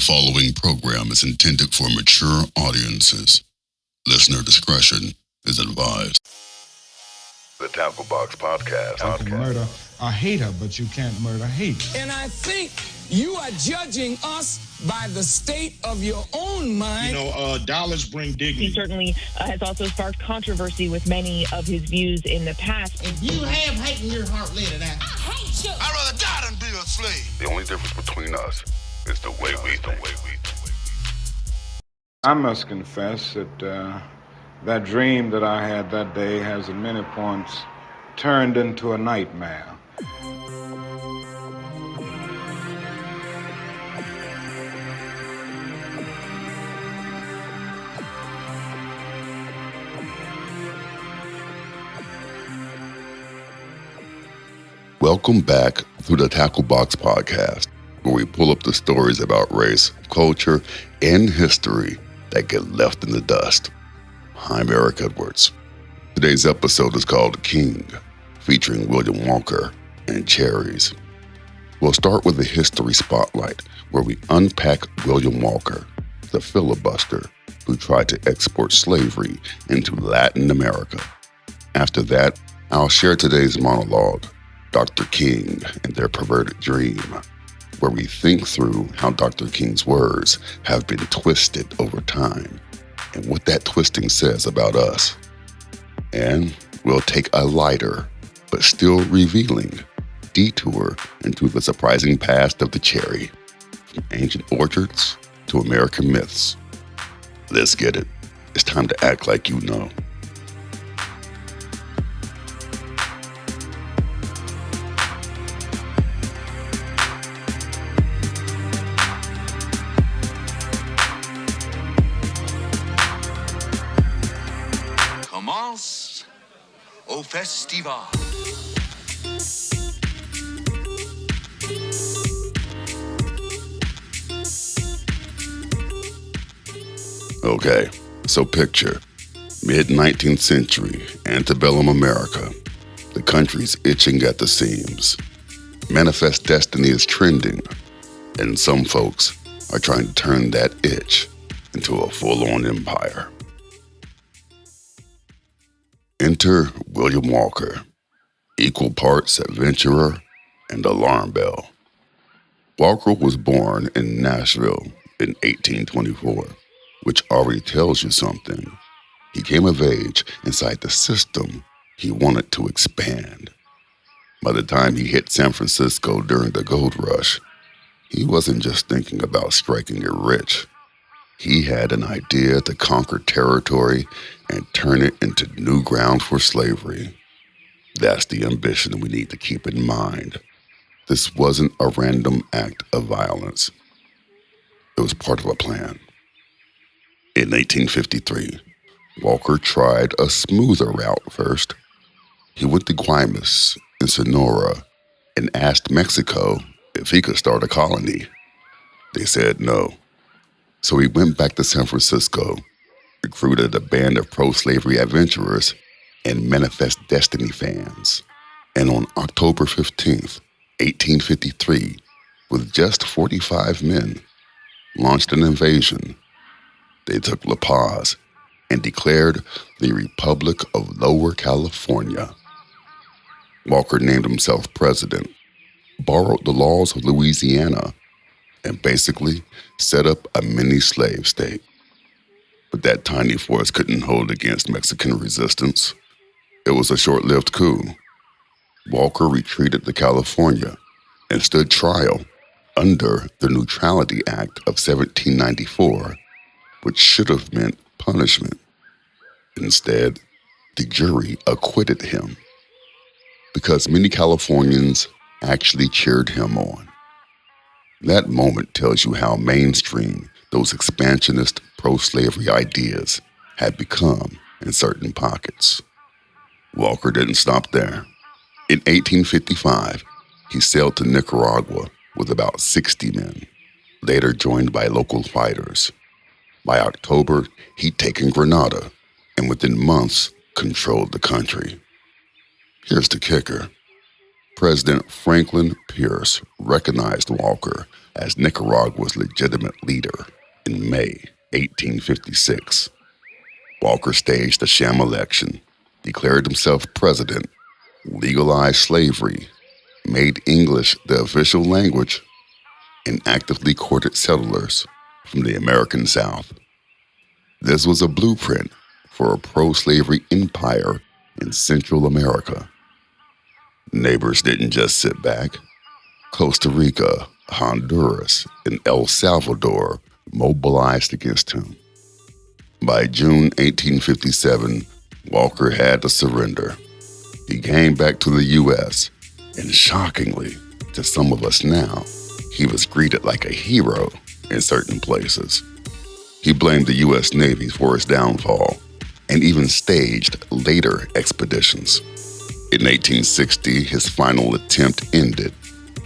following program is intended for mature audiences. Listener discretion is advised. The Tackle Box Podcast. You can murder a hater, but you can't murder hate. And I think you are judging us by the state of your own mind. Dollars bring dignity. He certainly has also sparked controversy with many of his views in the past. If you have hate in your heart, let it out. I hate you. I'd rather die than be a slave. The only difference between us is the way we think. I must confess that that dream that I had that day has at many points turned into a nightmare. Welcome back to the Tackle Box Podcast, where we pull up the stories about race, culture, and history that get left in the dust. I'm Eric Edwards. Today's episode is called King, featuring William Walker and Cherries. We'll start with the history spotlight, where we unpack William Walker, the filibuster who tried to export slavery into Latin America. After that, I'll share today's monologue, Dr. King and Their Perverted Dream, where we think through how Dr. King's words have been twisted over time and what that twisting says about us. And we'll take a lighter, but still revealing, detour into the surprising past of the cherry, from ancient orchards to American myths. Let's get it. It's time to act like you know. Commence au festival. Okay, so picture mid-19th century antebellum America. The country's itching at the seams. Manifest Destiny is trending, and some folks are trying to turn that itch into a full-on empire. Enter William Walker, equal parts adventurer and alarm bell. Walker was born in Nashville in 1824, which already tells you something. He came of age inside the system he wanted to expand. By the time he hit San Francisco during the gold rush, he wasn't just thinking about striking it rich. He had an idea to conquer territory and turn it into new ground for slavery. That's the ambition we need to keep in mind. This wasn't a random act of violence. It was part of a plan. In 1853, Walker tried a smoother route first. He went to Guaymas in Sonora and asked Mexico if he could start a colony. They said no. So he went back to San Francisco, recruited a band of pro-slavery adventurers and Manifest Destiny fans. And on October 15th, 1853, with just 45 men, launched an invasion. They took La Paz and declared the Republic of Lower California. Walker named himself president, borrowed the laws of Louisiana, and basically set up a mini slave state. But that tiny force couldn't hold against Mexican resistance. It was a short-lived coup. Walker retreated to California and stood trial under the Neutrality Act of 1794, which should have meant punishment. Instead, the jury acquitted him because many Californians actually cheered him on. That moment tells you how mainstream those expansionist pro-slavery ideas had become in certain pockets. Walker didn't stop there. In 1855, he sailed to Nicaragua with about 60 men, later joined by local fighters. By October, he'd taken Grenada, and within months, controlled the country. Here's the kicker. President Franklin Pierce recognized Walker as Nicaragua's legitimate leader in May 1856. Walker staged a sham election, declared himself president, legalized slavery, made English the official language, and actively courted settlers from the American South. This was a blueprint for a pro-slavery empire in Central America. Neighbors didn't just sit back. Costa Rica, Honduras, and El Salvador mobilized against him. By June 1857, Walker had to surrender. He came back to the U.S., and shockingly, to some of us now, he was greeted like a hero in certain places. He blamed the U.S. Navy for his downfall and even staged later expeditions. In 1860, his final attempt ended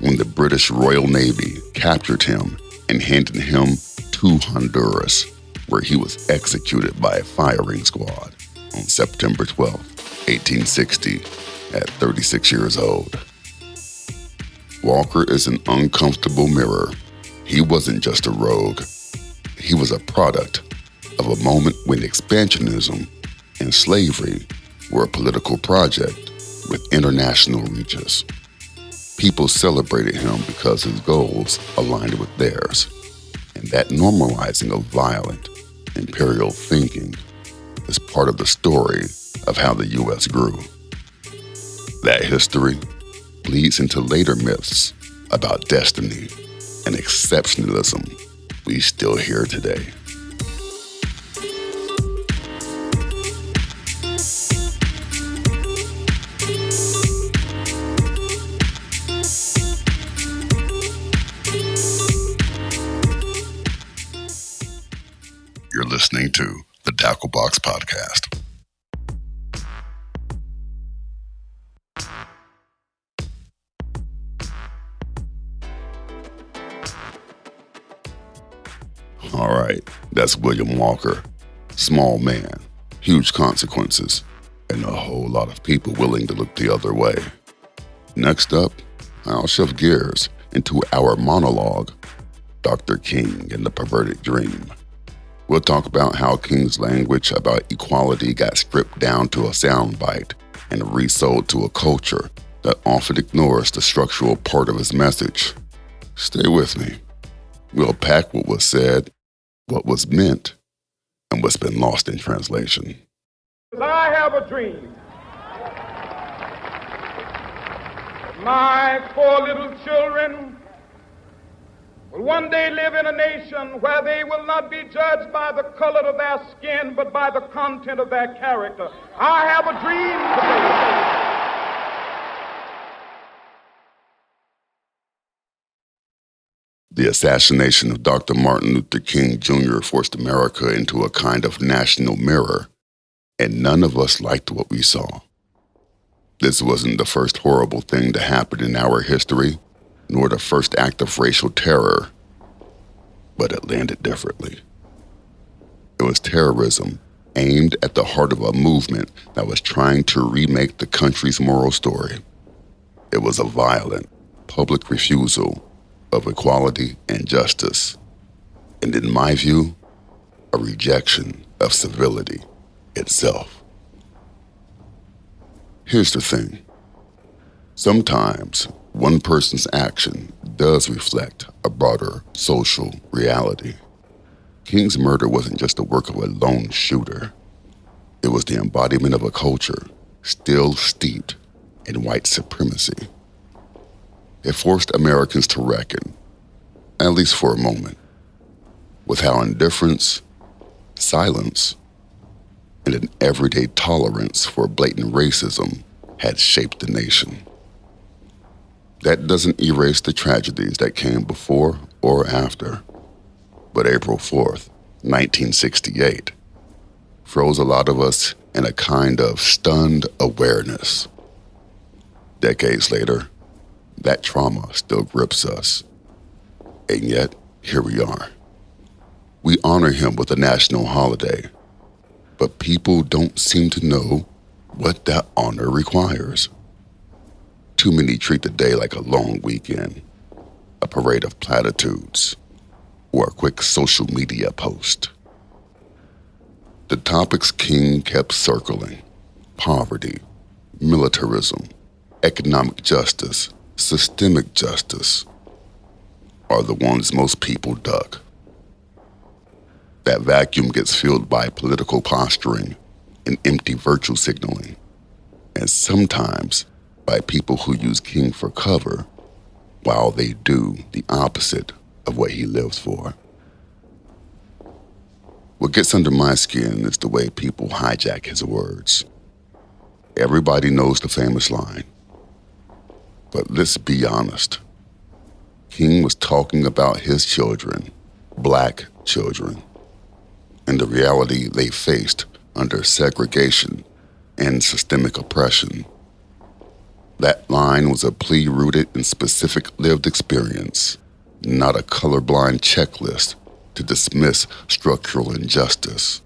when the British Royal Navy captured him and handed him to Honduras, where he was executed by a firing squad on September 12, 1860, at 36 years old. Walker is an uncomfortable mirror. He wasn't just a rogue. He was a product of a moment when expansionism and slavery were a political project with international reaches. People celebrated him because his goals aligned with theirs, and that normalizing of violent, imperial thinking is part of the story of how the U.S. grew. That history leads into later myths about destiny and exceptionalism we still hear today. You're listening to the Tackle Box Podcast. All right, that's William Walker. Small man, huge consequences, and a whole lot of people willing to look the other way. Next up, I'll shift gears into our monologue, Dr. King and the Perverted Dream. We'll talk about how King's language about equality got stripped down to a soundbite and resold to a culture that often ignores the structural part of his message. Stay with me. We'll pack what was said, what was meant, and what's been lost in translation. I have a dream. My poor little children will one day live in a nation where they will not be judged by the color of their skin, but by the content of their character. I have a dream today. The assassination of Dr. Martin Luther King Jr. forced America into a kind of national mirror, and none of us liked what we saw. This wasn't the first horrible thing to happen in our history, nor the first act of racial terror, but it landed differently. It was terrorism aimed at the heart of a movement that was trying to remake the country's moral story. It was a violent, public refusal of equality and justice, and in my view, a rejection of civility itself. Here's the thing. Sometimes one person's action does reflect a broader social reality. King's murder wasn't just the work of a lone shooter. It was the embodiment of a culture still steeped in white supremacy. It forced Americans to reckon, at least for a moment, with how indifference, silence, and an everyday tolerance for blatant racism had shaped the nation. That doesn't erase the tragedies that came before or after, but April 4th, 1968, froze a lot of us in a kind of stunned awareness. Decades later, that trauma still grips us. And yet, here we are. We honor him with a national holiday, but people don't seem to know what that honor requires. Too many treat the day like a long weekend, a parade of platitudes, or a quick social media post. The topics King kept circling: poverty, militarism, economic justice, systemic justice, are the ones most people duck. That vacuum gets filled by political posturing and empty virtue signaling, and sometimes by people who use King for cover while they do the opposite of what he lives for. What gets under my skin is the way people hijack his words. Everybody knows the famous line. But let's be honest. King was talking about his children, black children, and the reality they faced under segregation and systemic oppression. That line was a plea rooted in specific lived experience, not a colorblind checklist to dismiss structural injustice.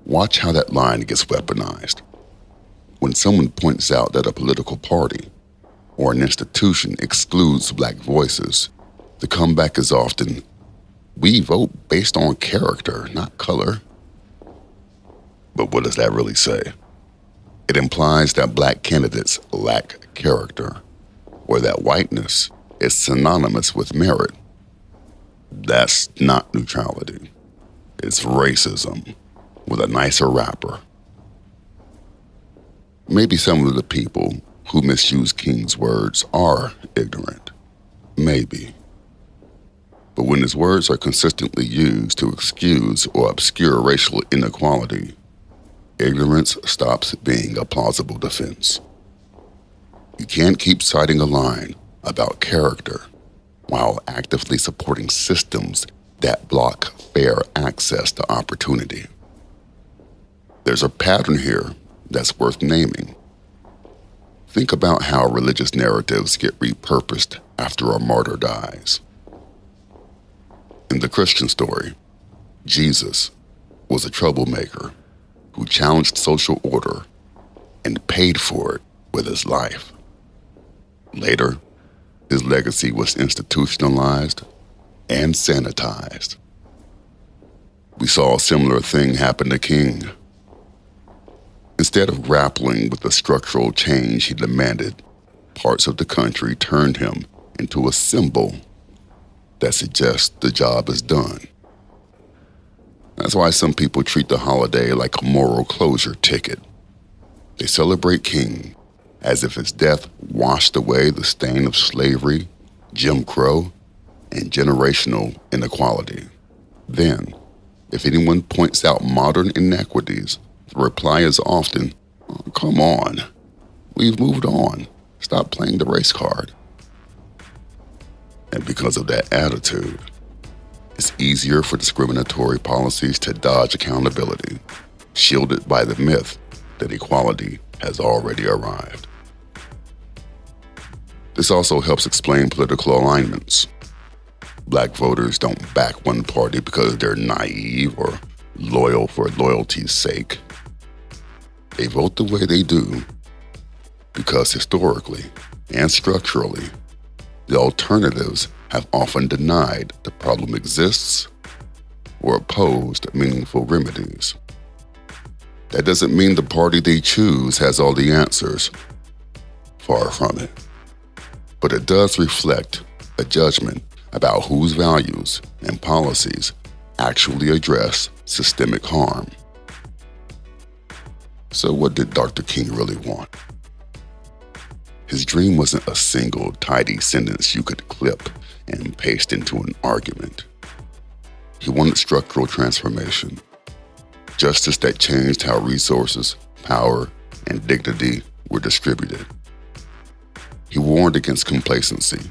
Watch how that line gets weaponized. When someone points out that a political party or an institution excludes black voices, the comeback is often, "We vote based on character, not color." But what does that really say? It implies that black candidates lack character, or that whiteness is synonymous with merit. That's not neutrality. It's racism with a nicer wrapper. Maybe some of the people who misuse King's words are ignorant. Maybe. But when his words are consistently used to excuse or obscure racial inequality, ignorance stops being a plausible defense. You can't keep citing a line about character while actively supporting systems that block fair access to opportunity. There's a pattern here that's worth naming. Think about how religious narratives get repurposed after a martyr dies. In the Christian story, Jesus was a troublemaker who challenged social order and paid for it with his life. Later, his legacy was institutionalized and sanitized. We saw a similar thing happen to King. Instead of grappling with the structural change he demanded, parts of the country turned him into a symbol that suggests the job is done. That's why some people treat the holiday like a moral closure ticket. They celebrate King as if his death washed away the stain of slavery, Jim Crow, and generational inequality. Then, if anyone points out modern inequities, the reply is often, "Oh, come on, we've moved on. Stop playing the race card." And because of that attitude, it's easier for discriminatory policies to dodge accountability, shielded by the myth that equality has already arrived. This also helps explain political alignments. Black voters don't back one party because they're naive or loyal for loyalty's sake. They vote the way they do because historically and structurally, the alternatives have often denied the problem exists or opposed meaningful remedies. That doesn't mean the party they choose has all the answers. Far from it. But it does reflect a judgment about whose values and policies actually address systemic harm. So what did Dr. King really want? His dream wasn't a single tidy sentence you could clip and paste into an argument. He wanted structural transformation, justice that changed how resources, power, and dignity were distributed. He warned against complacency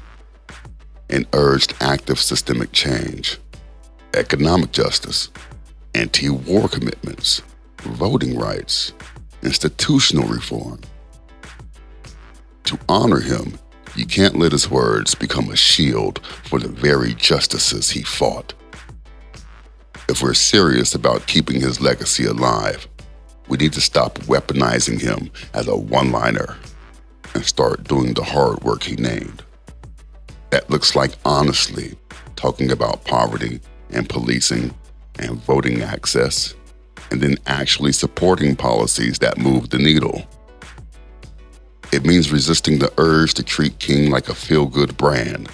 and urged active systemic change, economic justice, anti-war commitments, voting rights, institutional reform. To honor him, you can't let his words become a shield for the very justices he fought. If we're serious about keeping his legacy alive, we need to stop weaponizing him as a one-liner. and start doing the hard work he named. That looks like honestly talking about poverty and policing and voting access, and then actually supporting policies that move the needle. It means resisting the urge to treat King like a feel-good brand,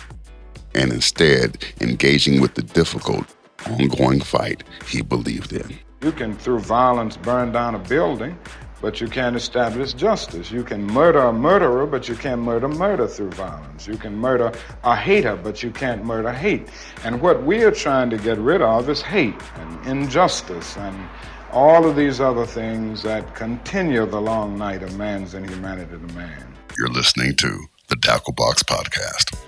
and instead engaging with the difficult, ongoing fight he believed in. You can, through violence, burn down a building, but you can't establish justice. You can murder a murderer, but you can't murder through violence. You can murder a hater, but you can't murder hate. And what we are trying to get rid of is hate and injustice and all of these other things that continue the long night of man's inhumanity to man. You're listening to the Tackle Box Podcast.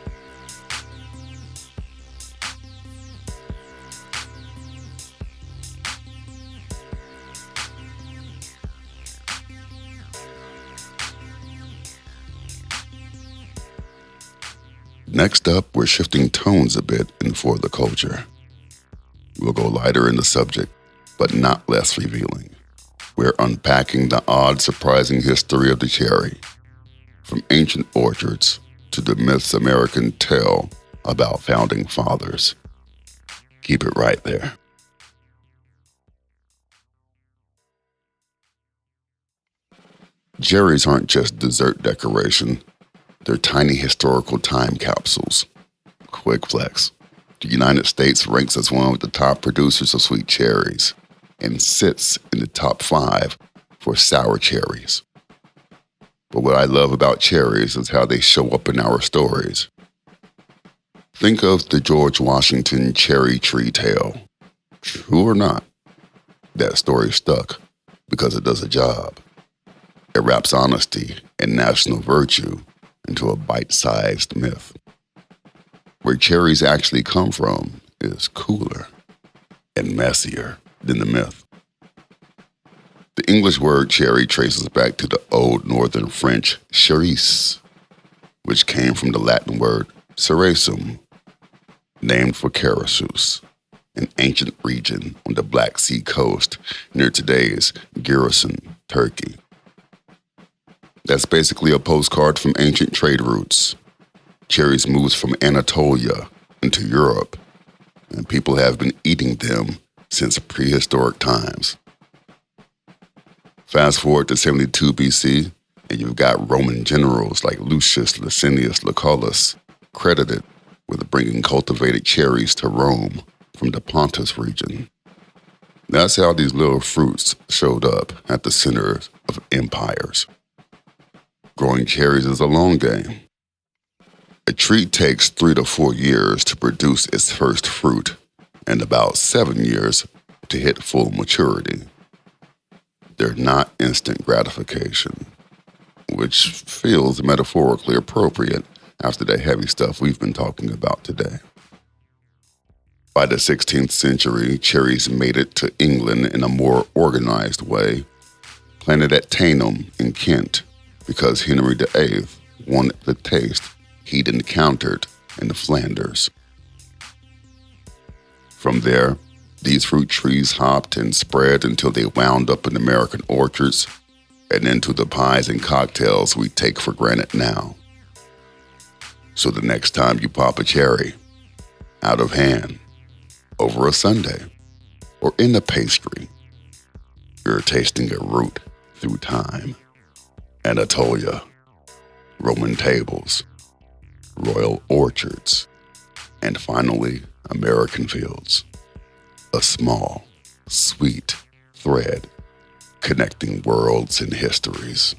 Next up, we're shifting tones a bit in For the Culture. We'll go lighter in the subject, but not less revealing. We're unpacking the odd, surprising history of the cherry, from ancient orchards to the myths Americans tell about founding fathers. Keep it right there. Cherries aren't just dessert decoration. They're tiny historical time capsules. Quick flex. The United States ranks as one of the top producers of sweet cherries and sits in the top 5 for sour cherries. But what I love about cherries is how they show up in our stories. Think of the George Washington cherry tree tale. True or not, that story stuck because it does a job. It wraps honesty and national virtue into a bite-sized myth. Where cherries actually come from is cooler and messier than the myth. The English word cherry traces back to the Old Northern French Cherries, which came from the Latin word ceresum, named for Carausus, an ancient region on the Black Sea coast near today's Giresun, Turkey. That's basically a postcard from ancient trade routes. Cherries moved from Anatolia into Europe, and people have been eating them since prehistoric times. Fast forward to 72 BC, and you've got Roman generals like Lucius Licinius Lucullus credited with bringing cultivated cherries to Rome from the Pontus region. That's how these little fruits showed up at the center of empires. Growing cherries is a long game. A tree takes 3 to 4 years to produce its first fruit and about 7 years to hit full maturity. They're not instant gratification, which feels metaphorically appropriate after the heavy stuff we've been talking about today. By the 16th century, cherries made it to England in a more organized way, planted at Tainham in Kent, because Henry VIII wanted the taste he'd encountered in Flanders. From there, these fruit trees hopped and spread until they wound up in American orchards and into the pies and cocktails we take for granted now. So the next time you pop a cherry, out of hand, over a sundae, or in a pastry, you're tasting a root through time. Anatolia, Roman tables, royal orchards, and finally, American fields. A small, sweet thread connecting worlds and histories.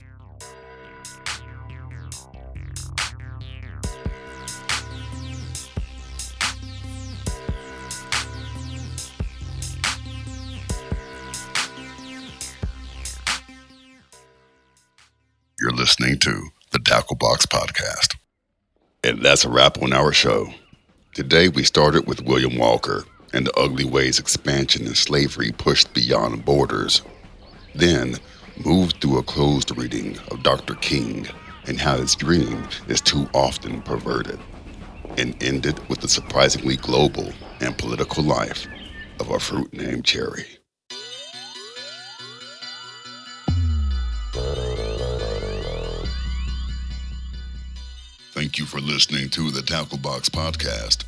You're listening to the Tackle Box Podcast. And that's a wrap on our show. Today we started with William Walker and the ugly ways expansion and slavery pushed beyond borders. Then moved through a closed reading of Dr. King and how his dream is too often perverted. And ended with the surprisingly global and political life of a fruit named cherry. Thank you for listening to the Tackle Box Podcast.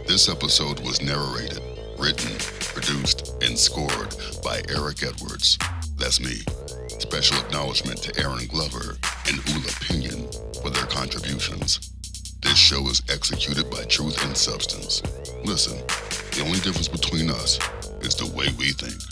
This episode was narrated, written, produced, and scored by Eric Edwards. That's me. Special acknowledgement to Aaron Glover and Ula Pinion for their contributions. This show is executed by Truth and Substance. Listen, the only difference between us is the way we think.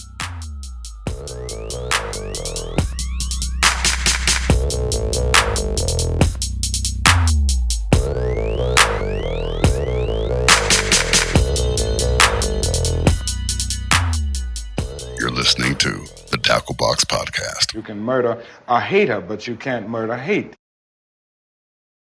You're listening to the Tackle Box Podcast. You can murder a hater, but you can't murder hate.